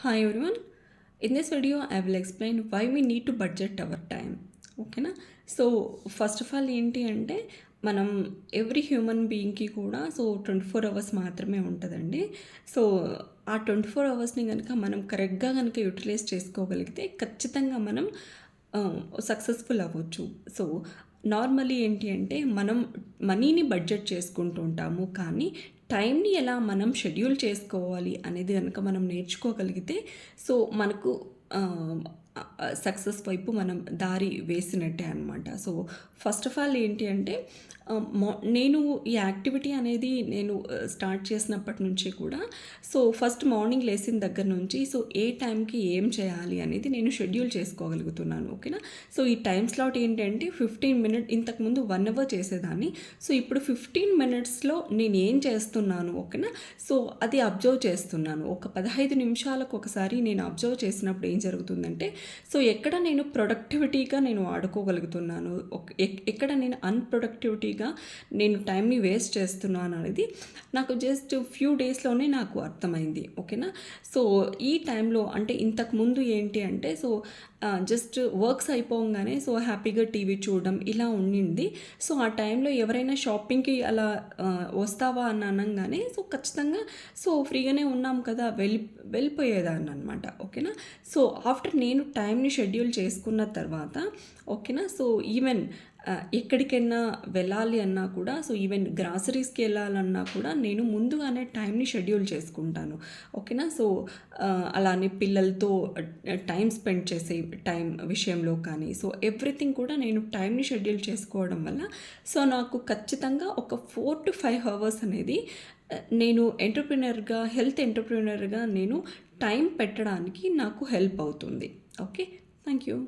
Hi everyone. In this video, I will explain why we need to budget our time. ఓకేనా. So first of all ఏంటి అంటే మనం every human బీయింగ్కి కూడా 24 hours మాత్రమే ఉంటుందండి. So ఆ 24 అవర్స్ని కనుక మనం కరెక్ట్గా కనుక యూటిలైజ్ చేసుకోగలిగితే ఖచ్చితంగా మనం సక్సెస్ఫుల్ అవ్వచ్చు. సో నార్మల్లీ ఏంటి అంటే మనం మనీని బడ్జెట్ చేసుకుంటూ ఉంటాము, కానీ టైంని ఎలా మనం షెడ్యూల్ చేసుకోవాలి అనేది కనుక మనం నేర్చుకోగలిగితే సో మనకు సక్సెస్ వైపు మనం దారి వేసినట్టే అనమాట. సో ఫస్ట్ ఆఫ్ ఆల్ ఏంటి అంటే నేను ఈ యాక్టివిటీ అనేది నేను స్టార్ట్ చేసినప్పటి నుంచి కూడా సో ఫస్ట్ మార్నింగ్ లేచిన దగ్గర నుంచి సో ఏ టైంకి ఏం చేయాలి అనేది నేను షెడ్యూల్ చేసుకోగలుగుతున్నాను. ఓకేనా. సో ఈ టైం స్లాట్ ఏంటంటే 15 మినిట్, ఇంతకుముందు 1 అవర్ చేసేదాన్ని. సో ఇప్పుడు 15 మినిట్స్లో నేను ఏం చేస్తున్నాను, ఓకేనా. సో అది అబ్జర్వ్ చేస్తున్నాను. ఒక 15 నిమిషాలకు ఒకసారి నేను అబ్జర్వ్ చేసినప్పుడు ఏం జరుగుతుందంటే సో ఎక్కడ నేను ప్రొడక్టివిటీగా నేను వాడుకోగలుగుతున్నాను, ఎక్కడ నేను అన్ప్రొడక్టివిటీగా నేను టైంని వేస్ట్ చేస్తున్నాను అనేది నాకు జస్ట్ ఫ్యూ డేస్లోనే నాకు అర్థమైంది. ఓకేనా. సో ఈ టైంలో అంటే ఇంతకుముందు ఏంటి అంటే సో జస్ట్ వర్క్స్ అయిపోగానే సో హ్యాపీగా టీవీ చూడడం ఇలా ఉండింది. సో ఆ టైంలో ఎవరైనా షాపింగ్కి అలా వస్తావా అని అనగానే సో ఖచ్చితంగా సో ఫ్రీగానే ఉన్నాం కదా వెళ్ళిపోయేదాన్ని అనమాట. ఓకేనా. సో ఆఫ్టర్ నేను టైంని షెడ్యూల్ చేసుకున్న తర్వాత ఓకేనా. సో ఈవెన్ ఎక్కడికైనా వెళ్ళాలి అన్నా కూడా సో ఈవెన్ గ్రాసరీస్కి వెళ్ళాలన్నా కూడా నేను ముందుగానే టైంని షెడ్యూల్ చేసుకుంటాను. ఓకేనా. సో అలానే పిల్లలతో టైం స్పెండ్ చేసే టైం విషయంలో కానీ సో ఎవ్రీథింగ్ కూడా నేను టైంని షెడ్యూల్ చేసుకోవడం వల్ల సో నాకు ఖచ్చితంగా ఒక 4 to 5 అవర్స్ అనేది నేను హెల్త్ ఎంటర్ప్రెన్యూర్గా నేను టైం పెట్టడానికి నాకు హెల్ప్ అవుతుంది. ఓకే. Thank you.